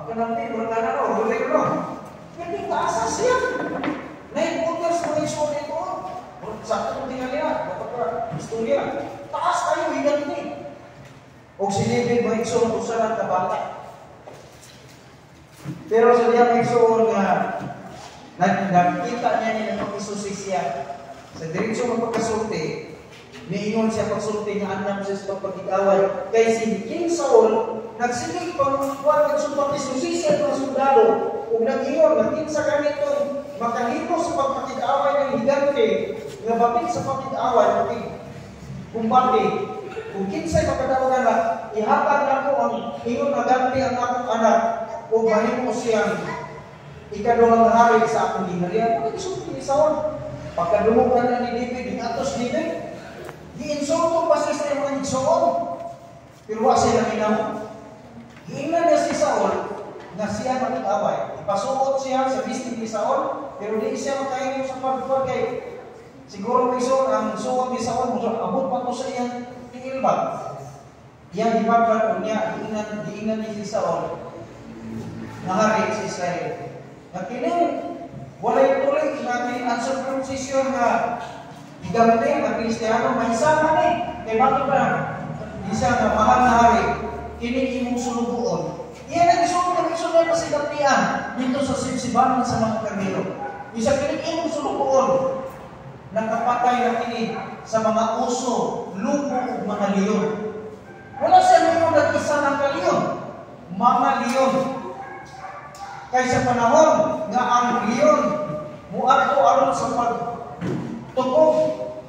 Pagkanampi, wala na ro, wala ro. Hindi taasa siya. Naiputas mo yung show nito. Sa akin tingnan niya, kapag istorya, taas tayo, higanti. O si David mo yung usalan ka bata. Pero sa diya may show nga, nakikita niya niya ng isusi siya. Sa diretsyo magpagkasulti, niingon siya pagsulti nga anak siya sa pagpag-away. Kaya si King Saul, nagsinig pag-kuwan ng sumpang isusi siya ng sundalo, kung nag-ingon, nagkinsa ganito, makalino sa pagpag-away ng higante, nga batik sa pagpag-away, kumbati, kung kinsa'y makadawagan na, ihatag na ko ang ingon na ganti ang akong anak, o mahimo siyang ikadulang hari sa akong dinariya. Pagkasulti ni Saul, pagkadumugan na ni David, yung atos David, giinsulto pa siya sa mga igsoon. Pero wa siya naminaw. Giingnan niya si Saul na siya mag-away. Ipasuot siya sa bistig ni Saul, pero di siya makaingon sa pagpag kay siguro may suot ang suot ni Saul, abot pa to sa iyang tiilbag. Iyang ibaglan niya, giingnan ni si Saul na hari sa Israel. Nakinig, walay tuloy natin ang circumcision na higante ang Kristiyano, may sama ni. Kaya bakit ba? Isa na mahal na hari, kinig imong sulubuon. Iyan ang isunod na sigapian dito sa simsibanan sa mga karnero. Isa kinig imong sulubuon, nakapatay na kinig sa mga uso, lupo o mga leon. Wala siya ngayon nag-isa ng kaliyon, mga leon. Kaysa panahon nga ang leon muadto aron sa pagtukog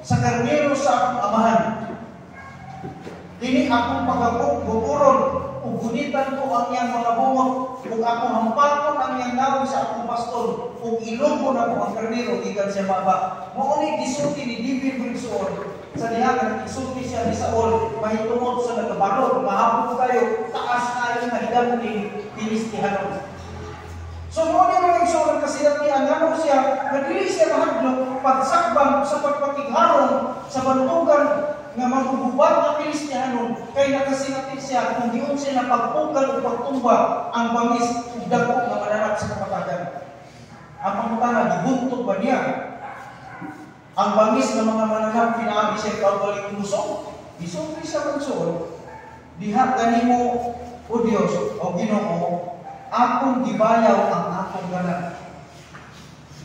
sa karnero sa akong amahan. Dini akong pagbuburon ug gunitan ko ang iyang mga bungot ug akong hampakon ang iyang nawong sa akong pastor ug ilumbo na ko ang karnero gikan sa baba. Mao ni gisulti ni David Brinson sa diha gisulti siya ni Saul mahitungod sa nagabalod mahapon kayo taas kayo na hidang ni Pilistihano. So mo ni mga igsoon kasiyat niya ngano siya nagdili siya mahadlok pagsakbang sa pagpakigharong sa bantugan nga magbububat ng Pilistihano kay nakasinati siya kung diyon siya napagpukan o pagtumba ang bangis ug dagko nga mananap sa kapatagan. Ang pangutana gibuntog ba niya? Ang bangis ng mga mananap pinaabi siya kaugaling musong. Isumpi siya magsuon. Diha kanimo o Dios o Ginoo akong gibayaw ang akong ganan.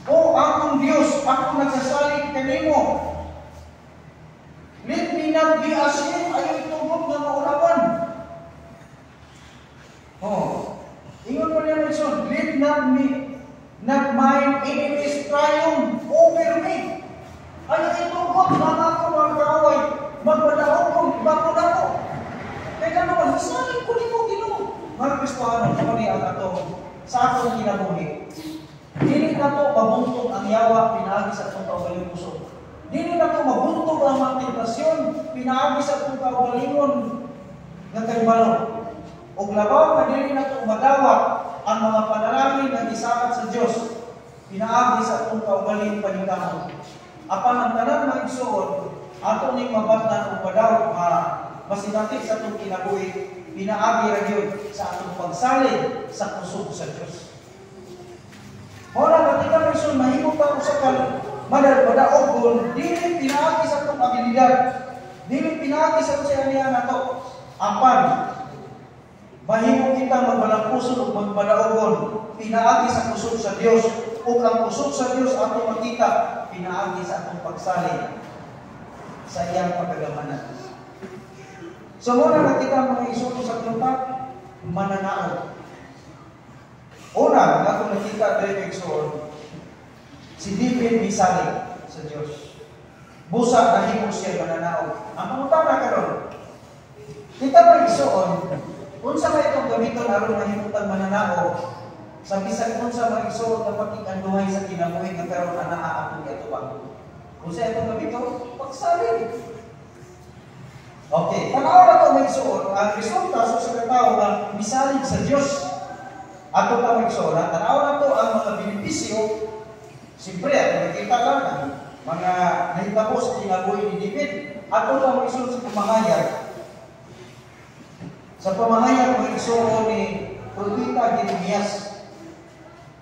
O akong Diyos, ako nagsasalig kanimo. Let me not be ashamed, ayaw itubog na maulawan. Ingon mo niya Nelson, let not mine enemies triumph over me. Ayaw itubog na ako mga kaaway, magpadahog ko, bako na ko. Kaya naman, sasalig ko ni mo, Ginoo. Mga Kristohano, kamo ni ang atong sa atong kinabuhi. Dili na to mabuntog ang yawa pinaagi sa atong kaugaling puso. Dili na to mabuntog ang mga tentasyon pinaagi sa atong kaugalingon nga kaibalo. Og labaw na dili na to madawat ang mga panalangin nga gisaad sa Dios pinaagi sa atong kaugaling paningkamot. Apan ang tanan mga igsoon ato ning mabatnan og madawat masinati sa atong kinabuhi pinaagi ra gyud sa atong pagsalig sa kusog sa Dios. Ora kita person mahimo pa usa ka madaog dili pinaagi sa atong abilidad. Dili pinaagi sa usa niya nato. Apan mahimo kita magbalangkuson ug magpadaogon pinaagi sa kusog sa Dios ug ang kusog sa Dios atong makita pinaagi sa atong pagsalig sa iyang pagkagamanan. So muna nakita mga isuto sa tuntak, mananaog. Una, ako nakita direct si David misalig sa Diyos. Busa nahimo siya mananaog. Ang pangutana karon, kita mga isuon, unsa may itong gamiton aron mahimutan mananaog, sa bisag unsa mga isuon na pakikanduhay sa kinabuhi nga karon anaa atong atubang. Unsa itong gamiton? Pagsalig. Okay, tanaw na ito may isuon, ang resulta sa tao na misalig sa Diyos. Ato pa may isuon, tanaw na ito ang mga benepisyo. Siyempre, nakikita lang ang mga nahitabo sa kinabuhi ni David. Ato pa may isuon sa pamahayag. Sa pamahayag, may isuon ni propeta Jeremias.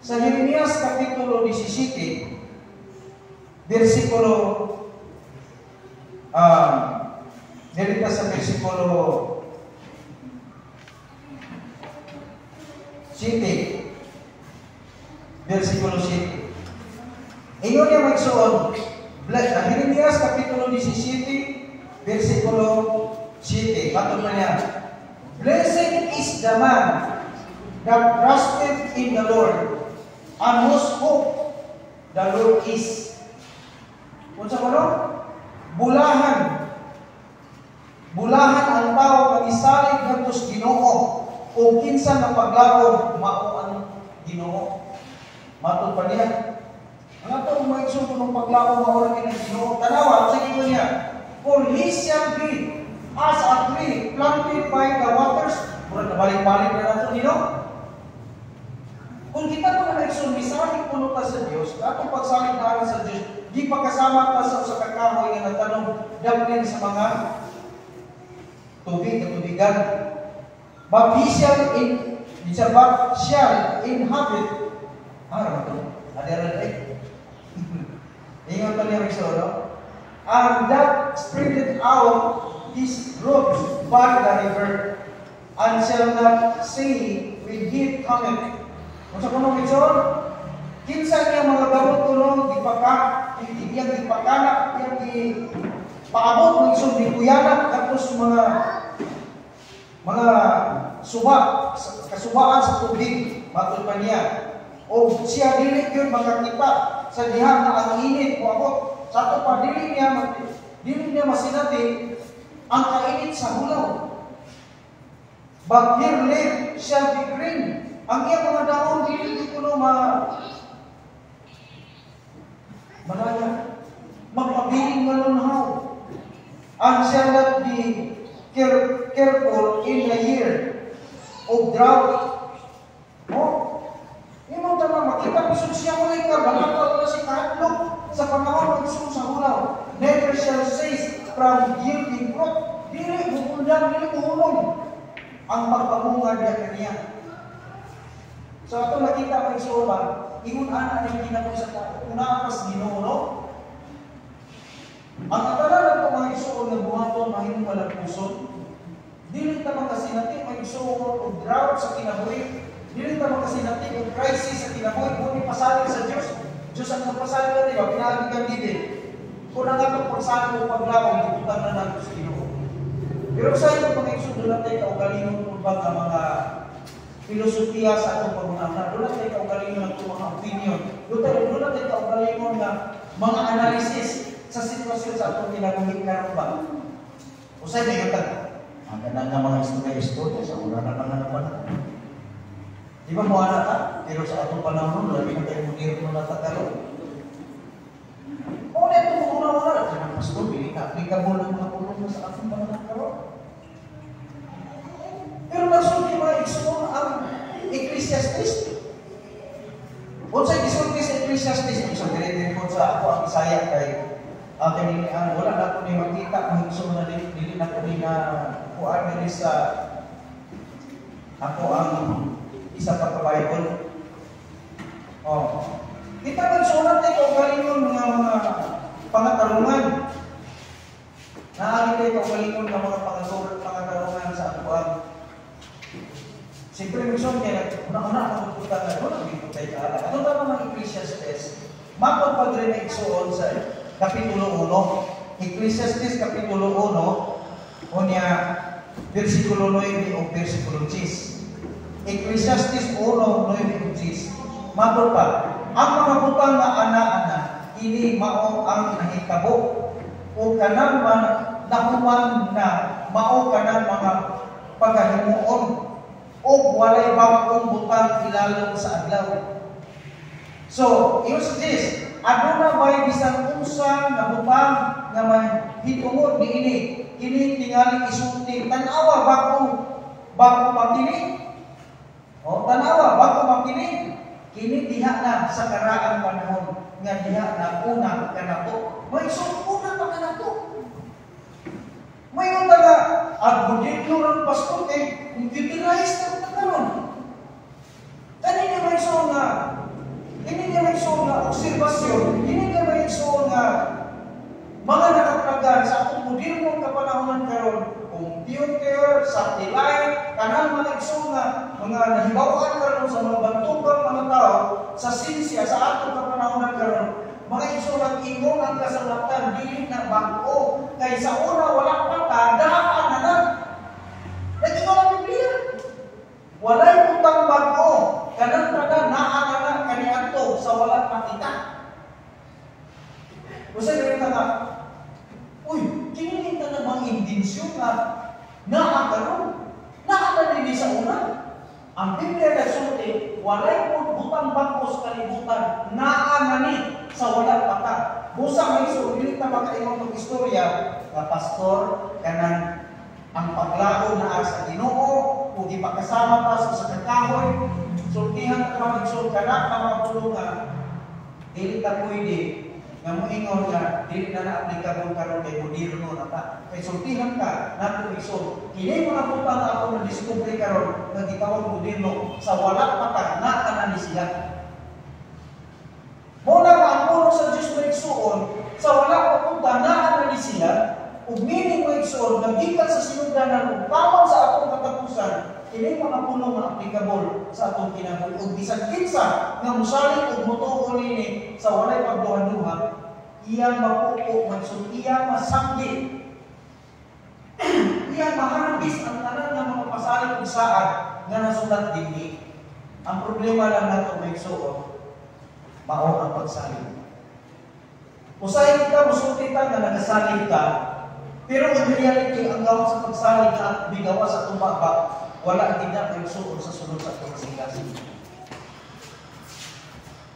Sa Jeremias Kapitulo 17, versikulo, dito sa versikulo 7, versikulo 7. Ingon niya magsuon, Jeremias Kapitulo 17, versikulo 7. Matod na niya, Blessed is the man that trusted in the Lord, and whose hope the Lord is. Kung sa ano? Bulahan. Bulahan ang tao kung isalig natos Ginoo, o kinsa na paglaom mao ang Ginoo. Matod pa niya. Ang atong mga igsoon ng paglaom mao ang Ginoo. Tanawa sa ginoo niya. For he shall be as a tree planted by the waters. Murag nabalik-balik na nato nino. Kung kita mo na igsoon, misalig puno ta sa Dios, atong pagsalig na sa Dios, di pa kasama pa sa kakahoy nga nagtanong daplin sa mga tubig, katubigan. But he shall inhabit. Ano ito? Adiran ay. Ingat pa niya Riksoro. And that spreaded out his roots by the river, and shall not say when heat cometh. Kung sa kunong Riksoro, kinsa niya mga gamot tulong, iyang ipakana, iyang ipaabot ng isong dikuyanan, tapos mga kasubaan sa tubig, matod pa niya. O siya dili yun makakita sa diha na ang init o abot. Sa ito pa, dili niya masinati ang kainit sa hulaw. But your leaf shall be green. Ang iyang mga daon, dili ko no malaya. Magpabiling malunhaw. And shall not be careful in the year of drought. Yung tama, makita pisod siya mo ikaw, balakaw na si Katlog sa panahon ng isong sa hulaw. Never shall cease from yielding fruit. Dili bukundang, dili buhulong ang magpamunga niya kaniya. So ito makita mo isong ba, ingun-ana ng ginagawa sa tao, unapas Ginoo, no? Ang katalaran ko mga isuon na buhaton, mahinom malagpuson, dili ta makasinati, may isuon o drought sa kinabuhi, dili ta makasinati, o crisis sa kinabuhi, kung ipasalig sa Diyos. Diyos ang nagpasalig na, di ba? Pinagig ang dibig. Kung ang atong pagsalig o paglawang, iputan na natin sa Ginoo. Pero sa ito, mga isuon, doon natin kaugalingon kung ba ang mga filosofiya sa atong pag-unahan. Doon natin kaugalingon ang mga opinion. Doon natin kaugalingon na mga analysis sa sitwasyon sa atong kinabuhi karon ba. Usay na yun. Ang ganda nga mga istorya sa una na naman. Di ba mo anak ka? Pero sa atong panahon, labi na tayo munir mo natatalo. O na ito mo una-una. Kaya pastor, hindi ka applicable ng mga pulong mo sa atong panahon karon. Pero nagsulti mga igsoon ang Ecclesiastes. Unsay gisulti sa Ecclesiastes, so dire ko sa ako ang Isaya kay ang wala na ko ni makita ang igsoon na dili na ko ni na kuan diri sa ako ang isa pa ka Bible. Kita man sulat tay ko galingon mga pangatarungan. Naagi tay ko galingon nga mga pangatarungan sa ako ang siyempre minsan kaya una-una ako pupunta na doon, hindi ko tayo kaala. Ano ba mga Ecclesiastes? Mapagpadre na igsoon sa Kapitulo 1. Ecclesiastes Kapitulo 1, unya versikulo 9 o versikulo 10. Ecclesiastes 1, 9 o 10. Mapag pa, ang mga butang na ana-ana, ini mao ang nahitabo, o kanang man nahuman na mao kanang mga paghahimuon, o walay bagong butang ilalong sa adlaw. So, use this. Aduna ba'y bisang unsa na butang nga may hitungod ni ini, kini tingali isulti, tanawa bago makini. Tanawa bago makini, kini diha na sa karaang panahon, nga diha na una kanato. May una pa kanato. May nga, at budito ng pastor, utilize na ito karon. mga nahibawaan karon sa mga bantugang mga tao sa sinsya sa atong kapanahonan karon, mga igsoon ingon ang kasalatan dili na bag-o kay sa una wala pa ta daan na. Nagingon ang Biblia. Walay utang bag-o kanang tanan naa na kaniadto sa wala pa kita. Usay kita nga, uy, kini kita na mga indensyon na naakaroon. Naaka din sa una. Ang Biblia nagsulti, walay po butang bangko sa kalibutan, naanani sa walang pata. Busa may sulit na makaimang mag-istorya na pastor, kanang ang paglao na sa Ginoo, kung ipakasama pa sa kakahoy, sultihan ka mag-sul ka na mapulungan, dili ka pwede, nga mo ingon nga, dili na na-applicable karon kay moderno na ta. Kay sultihan ka, nato isul. Kini mga butang na ako na-discovery karon nga gitawag moderno sa wala pa ta na ni siya. Muna nga ang puno sa Diyos na igsuon, sa wala pa punta na ni siya, ug meaning mo igsuon, nagikan sa sinugdanan ug pamang sa atong katapusan, kini mga puno nga applicable sa atong kinabuhi. Ug bisan kinsa nga mosalig ug motuo nini sa walay pagduha-duha, iyang mapupo magsun, iyang masanggi, iyang maharbis ang tanan nga mga pasalig ug saad nga nasulat dinhi. Ang problema lang nato may igsuon, mao ang pagsalig. Usay kita musultitan nga nagasalig ka, pero in reality ang gawa sa pagsalig na bigawa sa tumbaba, wala din na kayo suon sa sunod sa pagsigasig.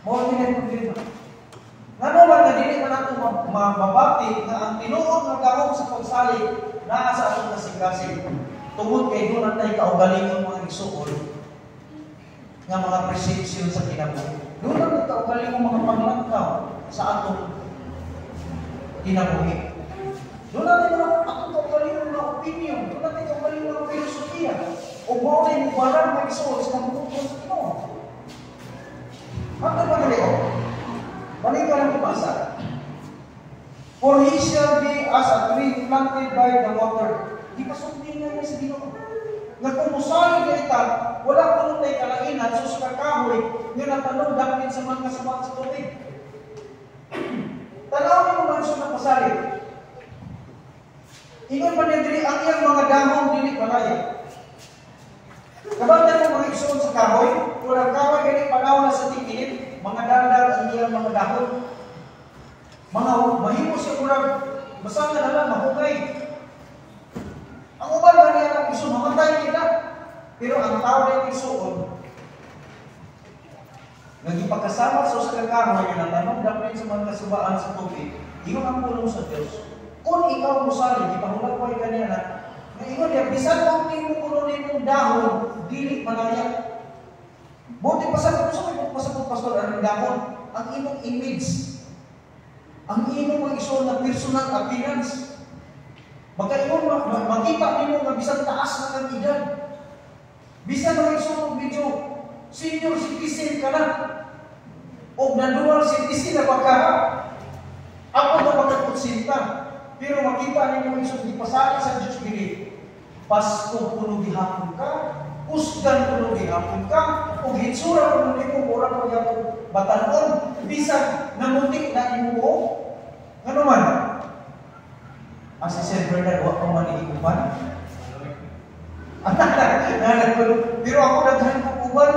Mao din ang problema. Nga naman na dili man nato mabati na ang tinuod nga gahom sa pagsalig naa sa atong kasigasig. Tungod kay doon natay kaugalingon mga igsuon nga mga perception sa kinabuhi. Doon natay kaugalingon mga paglantaw sa atong kinabuhi. Doon natin atong kaugalingon mga opinion, doon natin kaugalingon mga filosofiya. O mo rin walang mag-isul sa pagkukul sa Ginoo. Ang nagpagaliw, balik ka lang ipasa. For he shall be as a tree planted by the water. Di pa sundin na niya sa Ginoo. Nga kung musalig na ita, wala ko nung tayo kalainan, so sa kakahoy, nga natanong dapin sa mga kasama sa tubig. Tanawin mo man siya ng pasalig. Ingon pa niya dili, ang iyang mga dahon dili palaya. Kabantay mo mga igsoon sa kahoy, kung ang kahoy ganit panahon na sa tingin, mga dandal ang iyang mga dahon. Mga mahimo siya kurang, basta na lang, mahugay. Ang uban ba niya ng igsoon, mamatay kita. Pero ang tao na igsoon, nagipagkasama sa kahoy, na tanong dapin sa mga kasubaan sa tubig, ingon ang pulong sa Diyos. Kung ikaw mo sali, ipahulag ko kanina na, ngayon niya, bisan kung tingin mo mong dahon, dili malaya. Buti pasakot pastor, ang dahon, ang imong image, ang imong mga iso na personal appearance. Baka imong makita nimo nga bisan taas na ang edad. Bisan mga iso medyo senior citizen ka na. O nanduwal citizen na baka ako na magkakutsinta. Pero makita ninyo iso di pasali sa Diyos dili. Pasko puno gihapon ka, usgan puno gihapon ka, o hitsura puno nimo mura ko gihapon batanon, bisan namutik na imo mo. Ano man? Ang si Sir Bernard, huwag kang manigikupan. Pero ako naghan ko uban.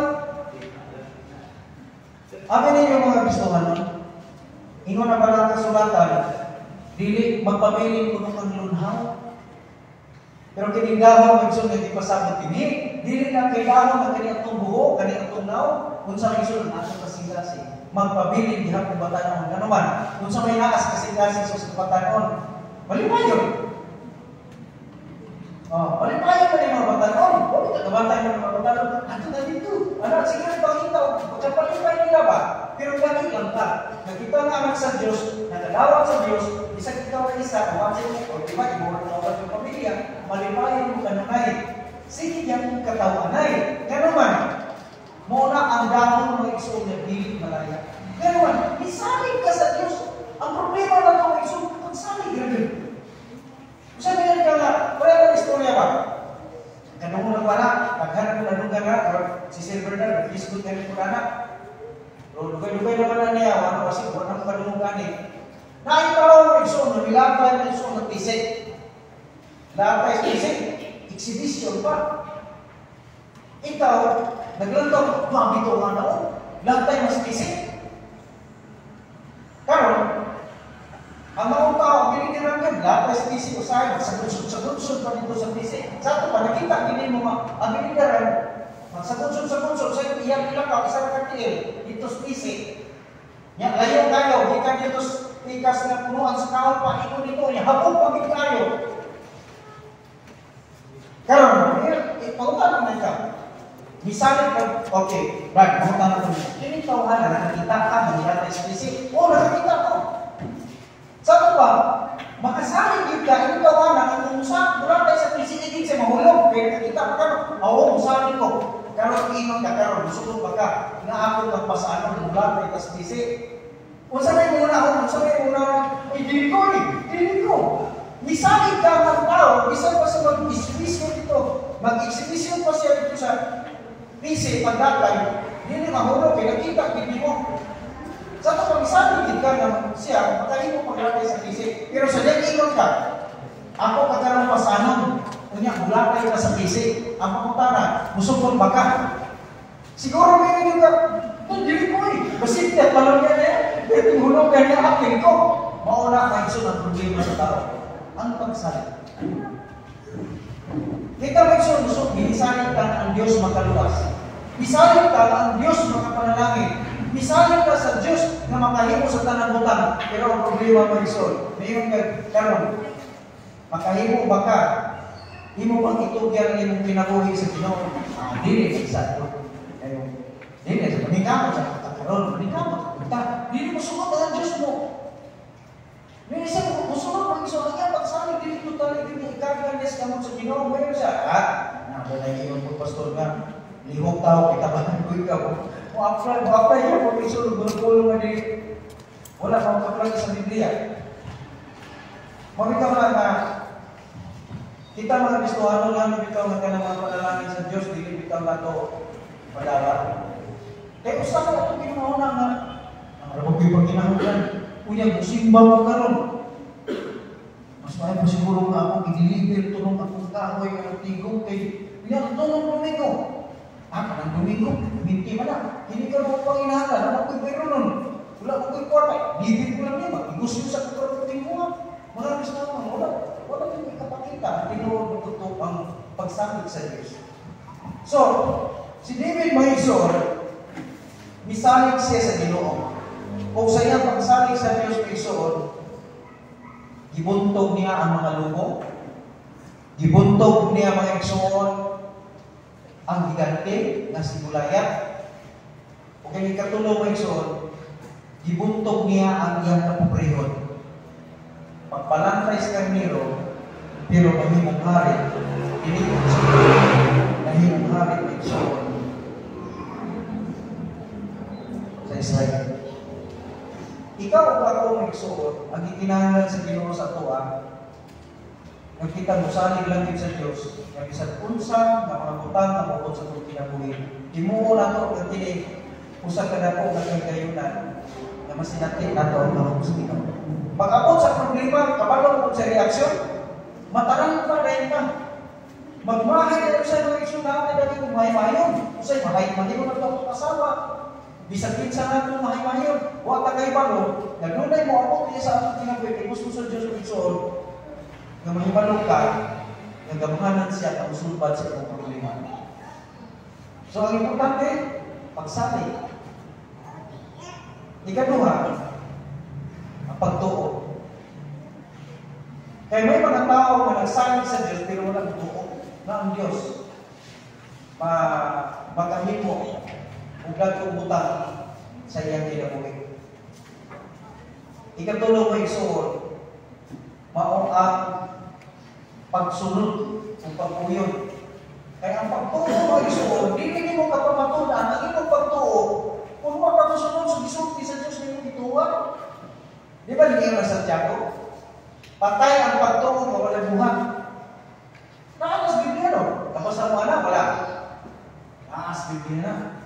Amin ninyo mga gustuhan nun. Ingon na balang kasulatan, dili magpabiling kuno ang lunhaw. Pero kini dahon magsun nga di pasabot kini, dili na kay dahon nga kani atong buho, kani atong naw, unsa may sulod atong kasing-kasing. Magpabiling diha ko batanon kanuman. Unsa may naas kasing-kasing sa batanon. Malipayon. Malipayon pa ni mga batanon. O kita kabantay ng mga batanon. Ato na dito. Anak, sige pagkita, pagkapalipay nila ba? Pero lagi lang ka. Nakita na anak sa Diyos, nagalawat sa Diyos, isa kita o isa, umatsin mo, o diba, ibuhan na ulat ng pamilya, malipayon mo ka na ngay. Sige niyang katawanay. Ganuman, muna ang dahon ng igsoon na dili malaya. Ganuman, isalig ka sa Diyos. Ang problema na ito, igsoon, pagsalig rin. Sabi nga ka nga, wala na istorya ba? Ganun mo na pala, paghanap mo na lugar na, si Sir Bernard, Facebook na rin po na. Lugay-lugay naman na niya, ano kasi, wala nang kadungan eh. Naitaw, so, nilagay na so, nagtisik. Lahat tisik, exhibition pa. Ikaw, naglantaw, mabito nga na o. Lahat tayo mas tisik. Karon, ang mga tao, binitiran ka, lahat tayo sa tisik o sa'yo, sa gunsod pa dito sa tisik. Sa ito pa, nakita, hindi mo ang binitiran, sa gunsod, sa'yo, iyan nila ka, isang kartiel, dito sa tisik. Yan, layo kayo, di ka dito tikas na punuan sa kaon pa, ito dito, habog pagit kayo. Karon, pag-utan na ikaw. Misalnya ka, okay, Brad, pag-utan na ito. Kini tawahan na nakakita ka, mangyayari sa tisik. Oo, nakakita ko. Sabi ba, makasalit yun ka, hindi tawahan na kung usak, mula tayo sa tisik, hindi siya mahulog. Kaya nakita ka karon, oo, usahin ko. Karon, inon ka karon, musulog ba ka, inaakot ng pasano, mula tayo sa tisik. Kung sabi muna ako, kung sabi muna ako, dili ko. Misalit ka ng tao, bisan pa sa mag-exhibition dito, mag-exhibition pa siya dito sa PC, pagdakay, hindi mahulog, nakita, hindi mo. Sa ito, pag misalit ka ng siya, makain mo pagdakay sa PC. Pero sa dyan, ingon ka, ako kakaroon pasanon, kunya, mula tayo sa PC, ang pangutana, musukon ba ka? Siguro may nyo ka, dili ko eh, basit niya, talong yan eh, pero hulog yan yung akin ko. Mauna ka iso ng problema sa tao. Ang pagsalit. Kita mo iso, gusto, binisalit ka ang Diyos makaluwas. Bisalit ka ang Diyos makapanalangin. Bisalit ka sa Diyos na makahimo sa tanang butang. Pero ang problema mo iso, mayroon ka karon, makahimo ba ka? Imo bang itugyan imong kinabuhi sa Ginoo? Dili sa ito. Dili sa paningkamot sa karon, paningkamot. Dili mo sugot ang Diyos mo. May isa mo, musunod pang iso kanya, pagsalit, dili ko tali, dili ikaganes kamot sa Ginoo. Mayroon siya, nabalay kayo po, pastor nga, lihok tao, kitabahan ko ikaw. Mo-apply yun, kung iso, gulong-gulong nga dili. Wala kang apply sa Biblia. Mamita mo lang na, kita mga Kristohano lang, bitaw nga ka ng mga panalangin sa Diyos, dili bitaw nga ito padala. Kaya gusto ko ito ginawa nga, ang rabog yung pagkinahulan, kuya, musimba mo karon. Mas mahal pa siguro nga ako, i-deliver tulong akong kahoy, ang tigong kay, kuya, tulong Domingo. Kanang Domingo, minti man na. Hindi ka mo pang inahalan, ano ko'y pero nun? Wala ko ko'y kwarta, bibig ko lang niya, mag-igos yun sa kukurapin mo nga. Mga Kristohano, wala yung ikapakita, tinuod mo ito ang pagsakit sa Diyos. So, si David Mahisor, misalig siya sa Ginoo. Kung sa iyang pagsalig sa Diyos Mahisor, gibuntog niya ang mga lumo, gibuntog niya mga igsoon, ang gigante na si Goliath. O kaya katulong Mahisor, gibuntog niya ang iyang kapobrehon. Pagpalantay sa karnero, pero mahimong hari, hindi ko mahimong hari na igsoon sa Israel. Ikaw o ako ng igsoon, ang ikinahanglan sa Ginoo sa tuwa, nagkita mo salig lang din sa Diyos, na bisan unsa na mga butang na mabot sa itong kinabuhi. Himuo na ito, ang tinig, usa ka na po nagkagayunan, na masinati na ito ang mahapos sa Ginoo. Pag-abot sa problema, kapag mo sa reaksyon, matarang pa rin ka. Magmahay na sa mga isyo natin dati kung mahimayon. Usay, mahimayon na ito ang kasawa. Bisag pinsa na ito mahimayon. Huwag tagay balo, nagulay mo ako kaya sa ating kinabuhi, gusto sa Diyos ng Igsoon, na mahimalong ka, nagamahanan siya ang usulbad sa itong problema. So, ang importante, pagsali. Ikaduha, ang pagtuo. Kaya may mga tao na nagsalit sa Diyos pero walang tuo na ang Diyos magahimo kung gagawin butang sa iyang kinabuhi. Ikatulong mo igsoon, maong ang pagsunod o pagpuyon. Kaya ang pagtuo mo igsoon, hindi mo kapamatunan, ang iyong pagtuo, kung mo pagsunod sa gisulti sa Diyos na iyong ituwa. Di ba hindi na Santiago? Patay ang pagtuo mo, wala buhat. Naalas Biblia, no? Tapos ang wala. Naas yun na.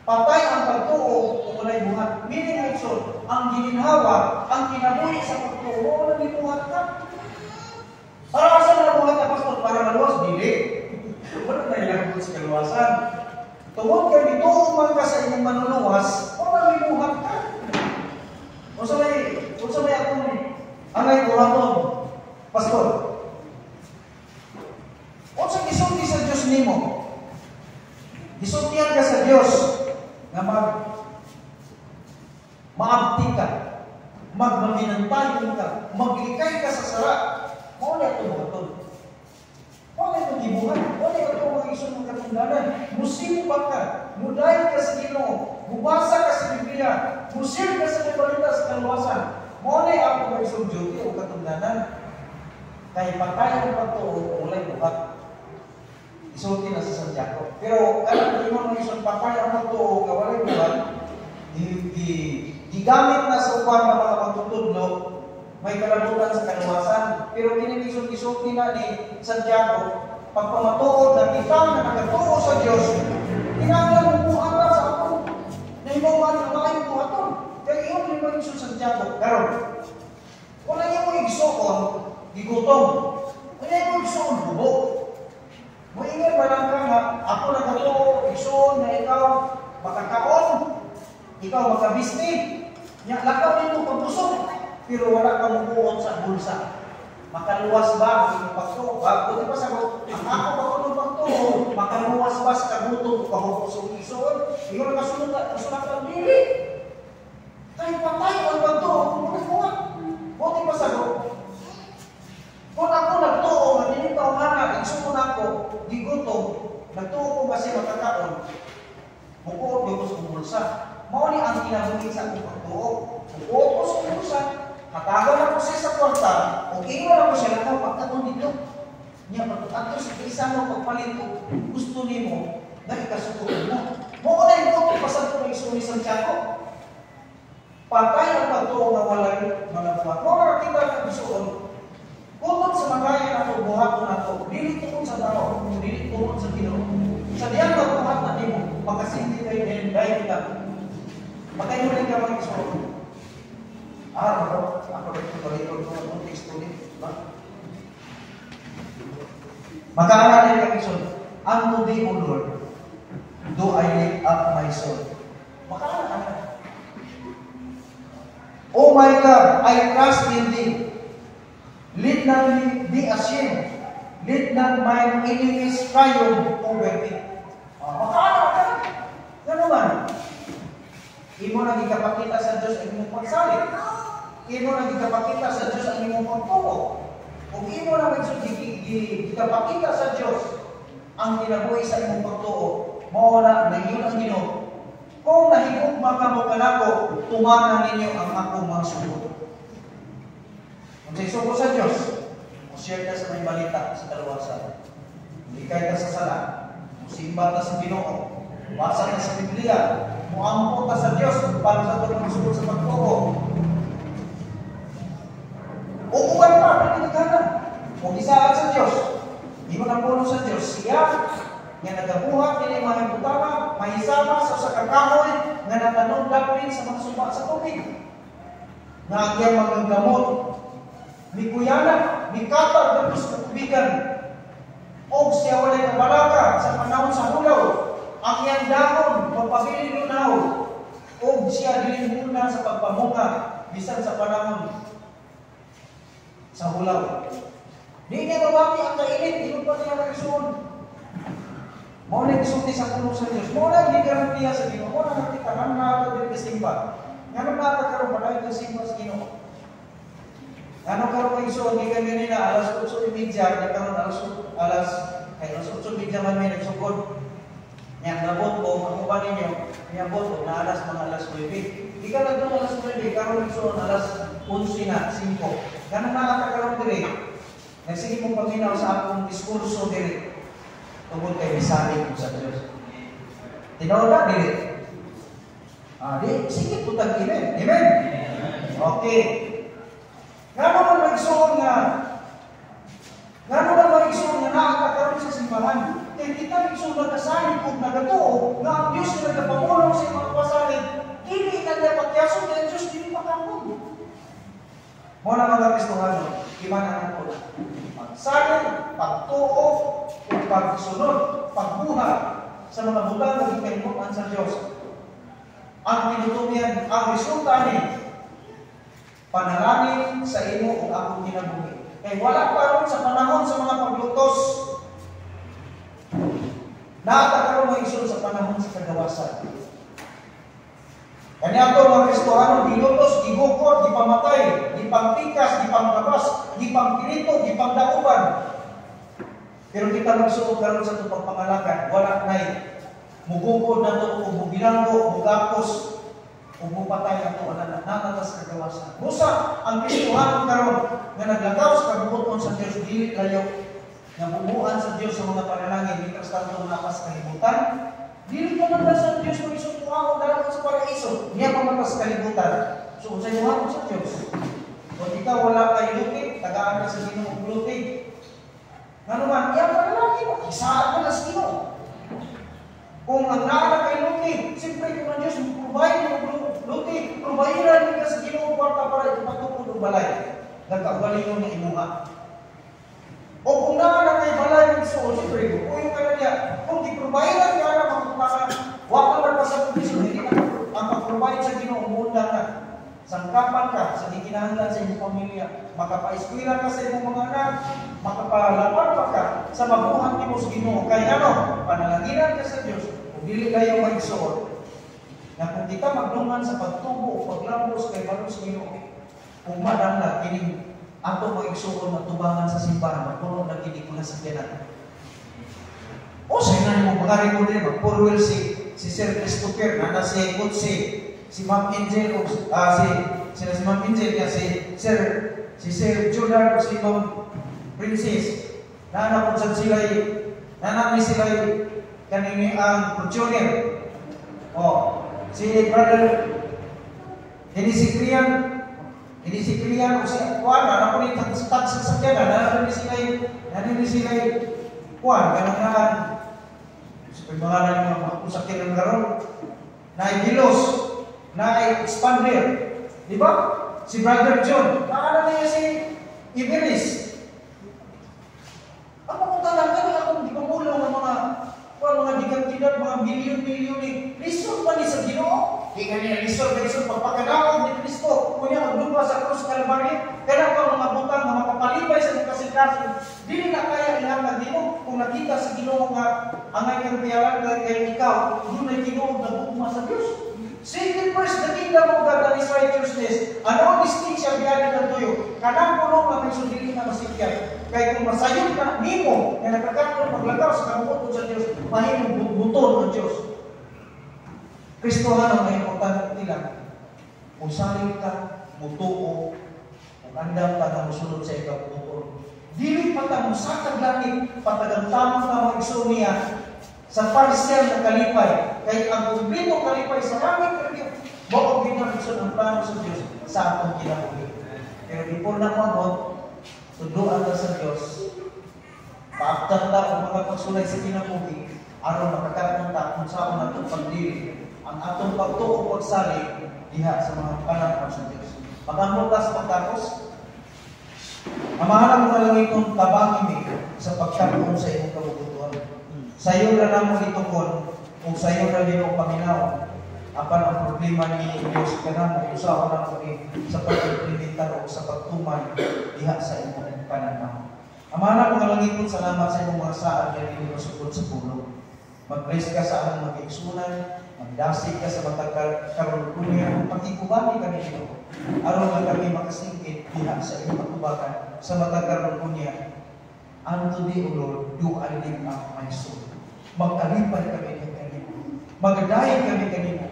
Patay ang pagtuo kung wala'y buhat. Meaning ito, ang gininhawa, ang kinabuhi sa pagtuo, wala may buhat ka. Para saan na buhat ka, Pastor? Para maluwas? Dili. Wala na ilang po sa kaluwasan. Tungod ka dito, umang ka sa inyong manuluwas, wala may buhat ka. O sa may akong angay buhaton, Pastor. O sa gisulti sa Diyos nimo, gisultihan ka sa Diyos na maabti ka, magmaminantayon ka, maglikay ka sa sara. Wala ito buhaton. Wala ito gibuhan. Wala ito mga iso ng katunggalan. Musimba ka, muday ka sa Ginoo, mubasa ka sa Biblia, musil ka sa balita sa kaluwasan. Wala ako mga isong duty o katunggalan. Kaya patay ang pagtuo, wala buhat. Isulti na sa Santiago. Pero kaya hindi mo isang patay ang pagtuo, wala buhat, gigamit na sa upan ng mga magtutudlo, may kalabutan sa kaluwasan. Pero kinilisod-isulti na ni Santiago, pagpamatuod na kita na nagatuo sa Diyos, kinanglan mo buhat na sa ako, na imawan na maayong buhaton. Kaya iyon rin mo isod Santiago. Pero, wala niya mo igsuon, gigutom. Wala niya mo igsuon, bubok. Muingin ba lang ka nga, ako nagatuo, igsuon na ikaw, makakaon, ikaw makabisni, niya lakaw nito pagpusok. Pero wala ka mukuot sa bulsa. Makaluwas ba ang inyong pagtuo? Buti pa sagot, ang ako pagtuo pagtuo, makaluwas ba sa kagutom o kahupusong-ison? Iyon ang kasunod ang dili. Kahit patay ang pagtuo, kumukuha. Buti pa sagot, kung ako nagtuo, hindi ka umana, igsuon ako, gigutom, nagtuo ko kasi makakaon, mukuot ko sa bulsa. Mauli ang kinabuhi sa akong pagtuo. Mukuot ko sa bulsa, hatagan ako siya sa kwarta, o iwan ako siya lang pagkatong dito. Niya, pagkatong sa isa mo pagpalit ko, gusto niyo mo, dahil kasutuan mo. Muna yung ito, pasal ko na isuri Santiago. Patay ang pagtuo na walay mga buhat. Muna nakita na isuon, kung sa magayan ako, buhat ko na ito, dili tukon sa tao, dili tukon sa Ginoo. Sa diyan magbuhat na nimo, pagkasinti kayo din, dahil kita. Makayo rin ka mag-isuon. Ako rin ito ng text-tulit. Mag-aaral kami son, unto thee, O Lord, do I lift up my soul. Mag-aaral. Oh my God, I trust in thee. Let not me be ashamed. Let not mine enemies triumph over me. Mag-aaral ka. Gano'n man. Imo na gikapakita sa Diyos ang imong pagsalit. Imo na gikapakita sa Diyos ang imong pagtuo. Kung imo na gikapakita sa Diyos ang kinabuhi sa imong pagtuo, mawala na iyon ang Ginoo. Kung nahigugma ka mo kanako, tumanan ninyo ang akong mga sugot. Kung sa isugo sa Diyos, share ka sa may balita sa kaluwasan. Hindi ka sa sala. Simba ka sa Ginoo. Basa ka sa Biblia. Muampo ka sa Diyos para sa ito magsugot sa pagtuo. O uban pa, pinagkanan. Kung isaan sa Diyos, di mo na puno sa Diyos, siya nga nagabuhat nila yung mga butana, mahisama sa kakahoy, nga natanong dapin sa mga sumpa sa tubig. Nga ang mga gamot, ni kuyana, ni katag, sa tubigan. O siya walay kabalaka sa panahon sa hulaw, ang iyang dahon, magpabili lunaw, o siya dilin muna sa pagpamunga, bisan sa panahon sa hulaw. Di niya mabati ang kainit, hindi pa niya mag-isuon. Mao na isulti sa puno sa Diyos. Mao na hindi garantiya sa Ginoo. Mao na nakitahan na ito din kasimba. Nga nung nakakaroon pa tayo kasimba sa Ginoo. Ano karoon ko isuon, hindi ka ganina, alas 8:30, nagkaroon alas 8:30 man may nagsugod. Yang nabot ko, makuha ninyo, niyabot ko na alas 9. Di ka lang doon alas 9, karoon isuon alas 11 na, 5. Ganun nakakaroon din. Nagsige mong paminaw sa akong diskurso din. Tungkol kay misalig mo sa Diyos. Tinood na din. Sige po tag-amen. Amen? Okay. Nga naman mag-isuon nga nakakaroon sa simbahan. kaya kita nagsunod na sahin kung nagatuo na ang Diyos na nagpamulong sa mga pasahin, hindi na niya pagyaso kaya Diyos hindi makapun. Muna mga Kristohano, imanan po na. Pagsahin, pagtuo, o pagsunod, pagbuha sa mga butang na ikalimutan sa Diyos. Ang tinutumian, ang resulta ni panalangin sa imo o akong kinabuhi. Kaya wala pa ron sa panahon sa mga paglutos. Nakakaroon mo isun sa panahon sa kagawasan. Kanya ito mga Kristohano, dilutos, digukod, dipamatay, dipangtikas, dipangkabas, dipangkirito, dipangdakuban. Pero kita magsuot karon sa itong pagpangalakan, wala na'y mugukod na ito, kung mubinanggo, mugapos, kung mupatay na ito, wala na natatas kagawasan. Musa, ang Kristohano karon na naglakaw sa kabubuton sa Diyos, dili layo, na bumuhan sa Diyos sa mga panalangin, mitas tanto nakas kalibutan, dili ka nanda sa Diyos kung isang tuwang dalam sa paraiso, niya pamatas kalibutan. So, sa iyo sa Diyos. Kung ikaw wala kay luti, tagaan ka sa Ginoo luti. Nga naman, iya panalangin mo, isaan ka na sa Ginoo. Kung ang naala kay luti, siyempre kung ang Diyos provide mo luti, provideran ka sa Ginoo kwarta para ipatupod ng balay. Nagkagaling na imuha. O kung naala kay balay ng suo, siyempre, kung ka na niya, kung di-provideran ka na magpupakan, wak ka na pa sa kondisyon, hindi na ang pag-provide sa Ginoo, munda na. Sangkapan ka sa gikinahanglan sa iyong pamilya, makapa-eskwela ka sa iyong mga anak, makapalapan pa ka sa mabuhat ni mo sa Ginoo. Kaya ano, panalaginan ka sa Diyos, kung dili kayo mag-isoon, na kung kita magdungan sa pagtubo o paglambos kay Balos Ginoo, kung madam na kining ato mag-isoon na tubangan sa simbahan, magpuno na kining mga sakyanan. O sa ina mo, mga record rin, magpurwil si Sir Christopher, na si Kutsi, si Ma'am Angel, si Ma'am Angel, si Sir Jordan, si Ma'am Princess, na po sa sila'y, nanami sila'y kanini ang Fortuner. O, si Brother Hinisikrian, o si Juan, na po ni tax sa sakyanan, nanini sila'y Juan, kanangaan, sa pagmangalan ng mga sakyanan karon, na Gilos, na expander. Di ba? Si Brother John. Nakala niya si Iberis. Ako kung talaga niya akong di pamulong ng mga digat-digat, mga milyon-milyon ni Kristo pa ni sa Ginoo. Di nga niya Kristo, pagpakanawag ni Kristo. Kung niya maglupa sa krus Calvary, kaya pa mga butang, mga kapalibay sa mga kasikasin. Dili na kaya ilang di mo kung nakita sa Ginoo nga angay kang piyalan kaya ikaw, doon ay Ginoo na bukma sa Diyos. Seeking first the kingdom of God and His righteousness. Ano ang distinction biyanin ng tuyo? Kanang pulong na may sundilin na masikyan. Kaya kung masayod na nimo na nagkakaroon maglagaw sa kabubuton sa Diyos, mahimong buton ng Diyos. Kristohano na importante nila. Kung salit ka, mutuo, kung andam ka na musunod sa ikabubuton. Dili patamusakag langit, patagamtamang na mag-iso niya sa partial na kalipay. Kaya ang kumpleto kalipay sa langit review, mo ang ginamit ang plano sa Diyos sa atong kinabuhi. Pero before na mo, tuduan ka sa Diyos, paagtan ta ang mga pagsulay sa kinabuhi, aron makakaroon ta kung saan natong pagdiri, ang atong pagtuo pagsali diha sa mga panahon sa Diyos. Magamot ta sa pagtapos, amahalan mo na lang itong tabangin sa pagkaroon sa iyong kabubutuan. Sa iyo na namo itukon, kung sa iyo na din ang Panginoon, apan ang problema ni Diyos ka na mo, usahan na mo sa pag-implementar o sa pagtuman diha sa iyong pananaw. Amahalan mo na lang itong salamat sa iyong mga saad na hindi masukod sa pulo. Mag-bless ka sa among mag-iksunan, magdasig ka sa matag karulukunya, pagkikubani ka nito. Aron na kami makasingkit diha sa iyong pagkubakan sa matag karulukunya. Unto thee, O Lord, do I lift up my soul. Magkalipay kami ng kanimo. Magdahin kami kanimo.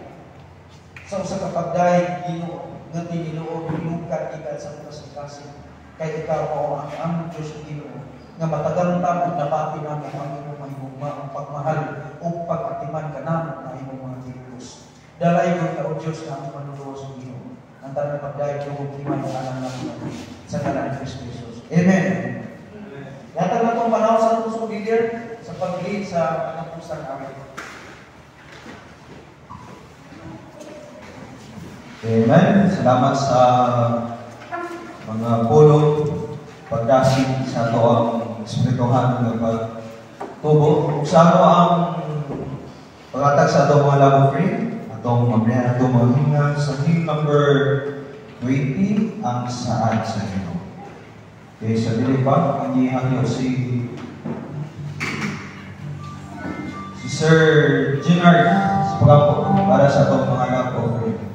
Sa usa ka pagdahin, Ginoo, nga tiniluod, ilungkat ikat sa mga sikasin. Kaya ikaw mo ang aming Diyos, Ginoo, nga matagal tamang nabati namin ang iyong mahimugma, ang pagmahal, o pag-atiman ka namin na iyong mga Diyos. Dalay mo ka, O Diyos, na aming manuluwas ng Ginoo. Ang tanong pagdahin, lubog iman ang alam namin sa ngalan ni Kristo Jesus. Amen. Yata na itong panahon sa itong leader, sa pag-lead sa katapusan namin. Amen. Salamat sa mga pulong pagdasin sa ito ang espirituhan ng pagtubo. Kung saan ang pagkatag sa itong mga love offering, itong mamaya itong maghinga sa hymn number 20 ang saan sa inyo. Okay, sa dili pa, ang ihangyo si Sir Gennard sa pagkapo para sa itong mga love offering.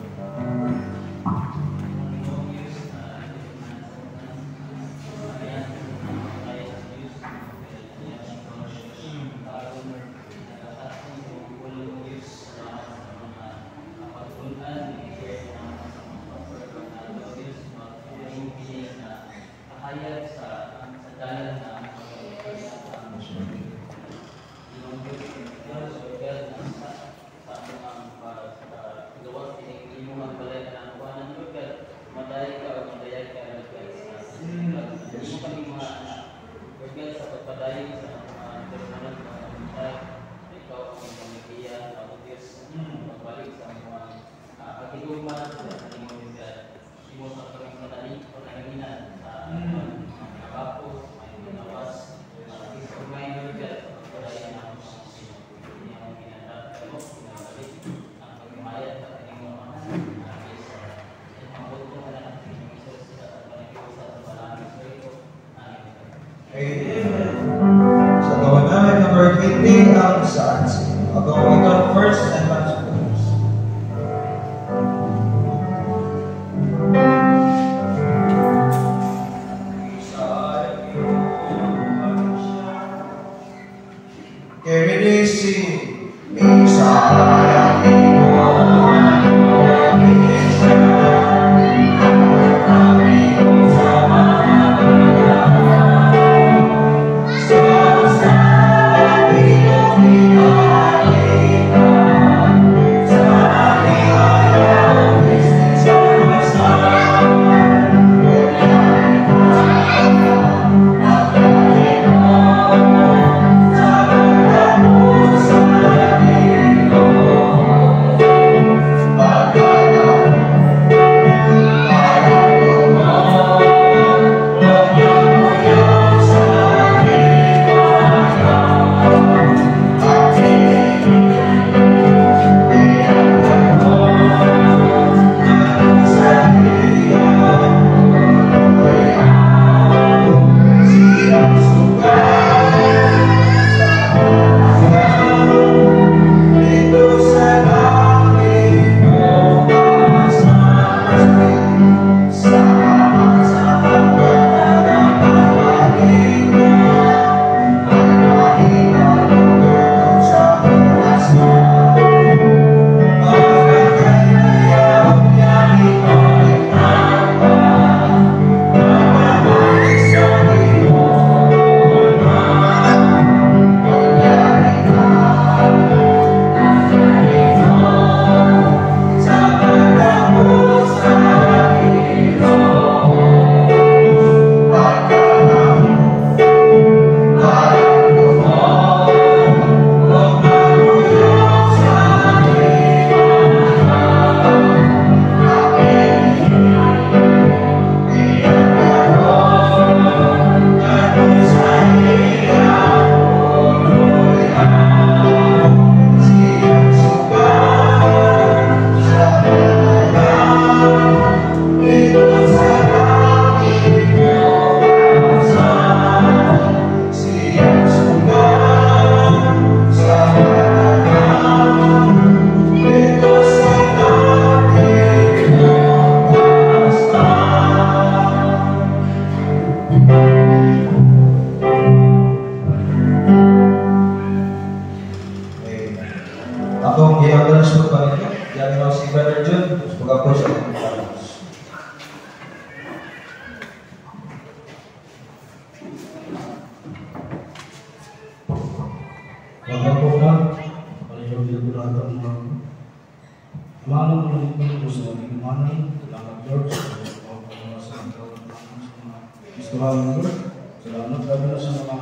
Salamat kami sa mga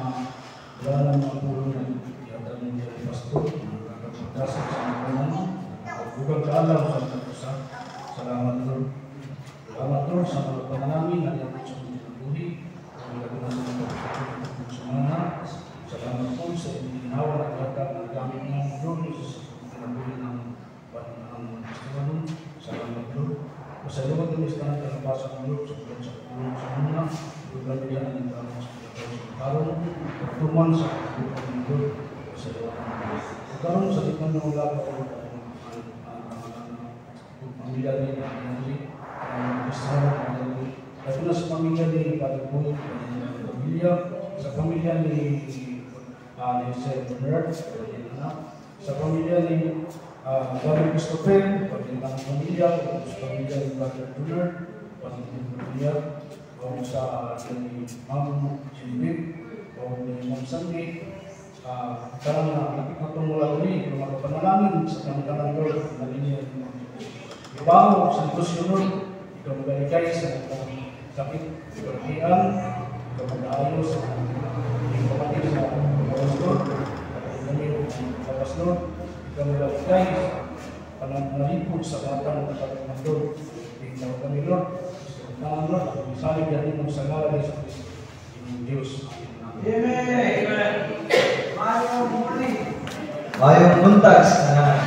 wala ng mga pulong pagkasal sa mga kanan. Bugang kaalam sa mga usa. Salamat Lord. Salamat Lord sa mga panalangin na iyong sa mga buhi. Ang lagunan ng mga sa mga. Salamat po sa inyong ginawa na kagad na gamit ng Lord sa pinabuhi ng Panginoon. Salamat Lord. Pasalamat kami sa tanang kalabasan ng Lord sa bulan sa kulong sa mga. Bulan niya ang tanong sa karon tuman sa bulan ng Lord. Pasalamat kami. Karon sa likod ng lahat ko pamilya ni Tapi na sa pamilya ni Pagpuy, pamilya, sa pamilya ni Sir Bernard, sa pamilya ni Brother Christopher, pagkintang pamilya, sa pamilya ni Brother Bernard, pagkintang pamilya, o sa ni Ma'am Silvip, o ni Ma'am Sandy, karang nakikatong mula ulit, kung makapanalangin sa pangkalang Lord, nalinya ibaho sa Lord, ikaw magaligay sa sakit, kahiyan, ikaw mag-aayos sa kapatid sa Lord, kapatid Lord, ikaw magaligay sa pananalipod sa batang ng Lord, ikaw kami Lord, sa Lord, at misalig yan mo sa ngalan ni Kristo, inyong Diyos. Amen. Mayong muli. Mayong buntas na